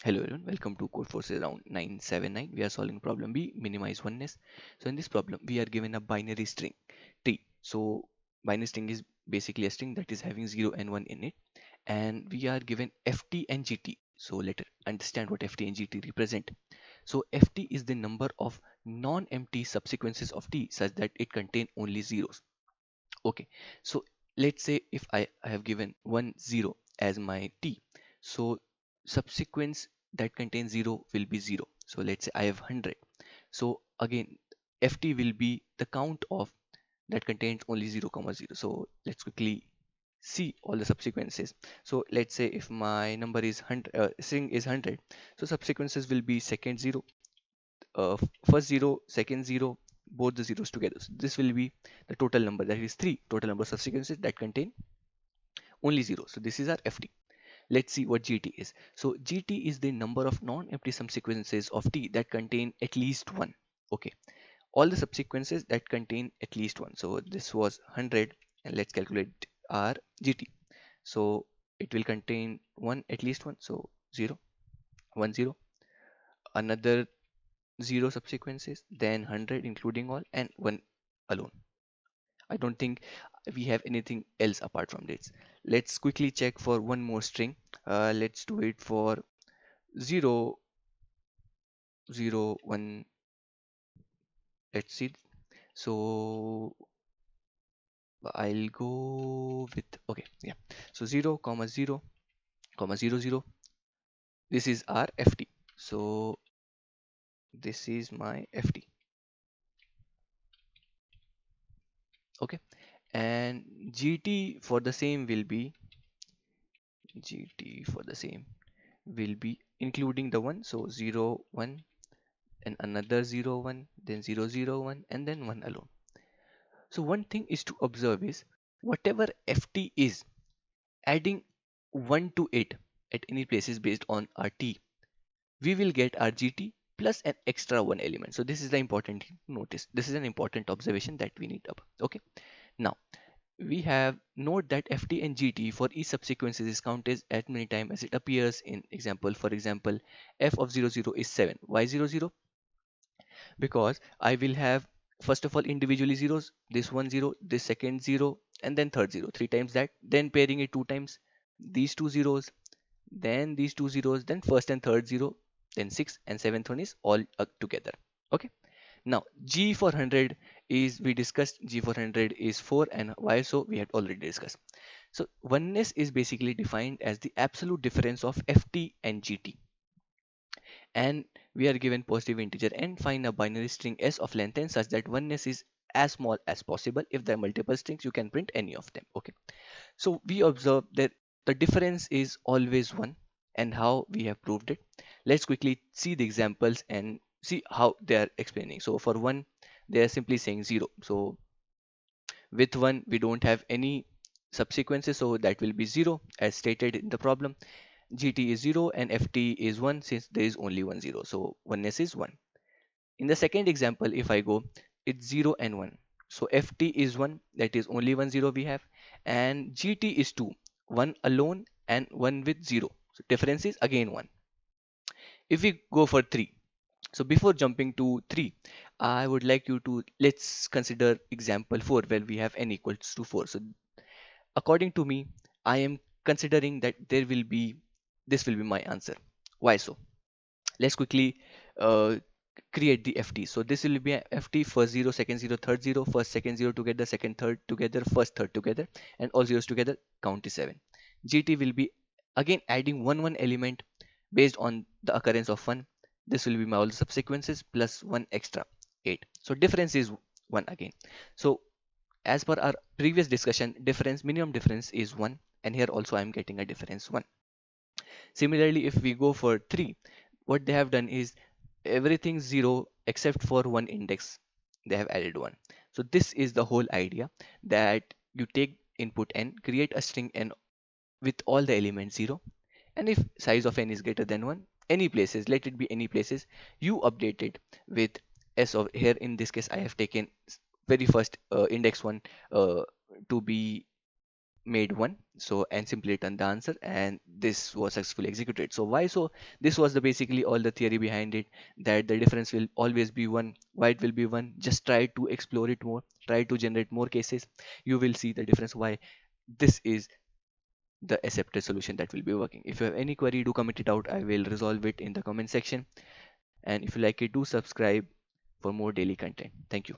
Hello everyone, welcome to Codeforces round 979. We are solving problem B, minimize oneness. So in this problem, we are given a binary string T. So binary string is basically a string that is having 0 and 1 in it. And we are given Ft and Gt. So let us understand what Ft and Gt represent. So Ft is the number of non-empty subsequences of T such that it contain only zeros. Okay, so let's say if I have given 1 0 as my T, so subsequence that contains 0 will be 0. So let's say I have 100. So again, ft will be the count of that contains only 0 comma 0. So let's quickly see all the subsequences. So let's say if my number is 100, string is 100, so subsequences will be second 0, first 0, second 0, both the zeros together. So this will be the total number, that is 3 total number of sequences that contain only 0. So this is our ft. Let's see what gt is. So gt is the number of non-empty subsequences of t that contain at least one. Okay, all the subsequences that contain at least one. So this was 100, and let's calculate our gt. So it will contain one, at least one, so 0, 1 0, another 0 subsequences, then 100 including all, and 1 alone. I don't think we have anything else apart from this. Let's quickly check for one more string. Let's do it for 0 0 1. Let's see. So I'll go with, okay, yeah, so 0 comma 0 comma 0 0. This is our ft. So this is my ft. Okay, and gt for the same will be, gt for the same will be including the one, so 0 1 and another 0 1, then 0 0 1, and then 1 alone. So one thing is to observe is, whatever ft is, adding 1 to it at any places based on our t, we will get our gt plus an extra one element. So this is the important thing to notice. This is an important observation that we need up. Okay, now we have note that ft and gt for each subsequence is counted as many times as it appears in example. For example, f of 0 0 is 7. Why 0 0? Because I will have first of all individually zeros, this one 0, this second 0, and then third 0, 3 times that, then pairing it 2 times, these two zeros, then these two zeros, then first and third 0, then 6 and seventh one is all together. Okay, now g for 100 is, we discussed g for 100 is 4, and why so we had already discussed. So oneness is basically defined as the absolute difference of ft and gt, and we are given positive integer n. Find a binary string s of length n such that oneness is as small as possible. If there are multiple strings, you can print any of them. Okay, so we observe that the difference is always 1, and how we have proved it. Let's quickly see the examples and see how they are explaining. So for 1, they are simply saying 0. So with 1 we don't have any subsequences, so that will be 0 as stated in the problem. gt is 0 and ft is 1 since there is only one 0, so oneness is 1. In the second example, if I go, it's 0 and 1. So ft is 1, that is only one 0 we have, and gt is 2, 1 alone and 1 with 0. So difference is again 1. If we go for 3, so before jumping to 3, I would like you to, let's consider example 4 where we have n equals to 4. So according to me, I am considering that there will be, this will be my answer. Why so? Let's quickly uh, create the ft. So this will be a ft, first 0 second 0 third 0, first second 0 together, second third together, first third together, and all zeros together, count is 7. gt will be again adding one element based on the occurrence of 1. This will be my all the subsequences plus 1 extra, 8. So difference is 1 again. So as per our previous discussion, difference, minimum difference is 1, and here also I am getting a difference 1. Similarly, if we go for 3, what they have done is everything 0 except for one index, they have added 1. So this is the whole idea, that you take input n, create a string n with all the elements 0, and if size of n is greater than 1, any places, let it be any places, you update it with s of, here in this case I have taken very first index 1 to be made 1, so and simply return the answer, and this was successfully executed. So why? So this was the basically all the theory behind it, that the difference will always be 1. Why it will be 1? Just try to explore it more, try to generate more cases, you will see the difference why this is the accepted solution that will be working. If you have any query, do comment it out, I will resolve it in the comment section. And if you like it, do subscribe for more daily content. Thank you.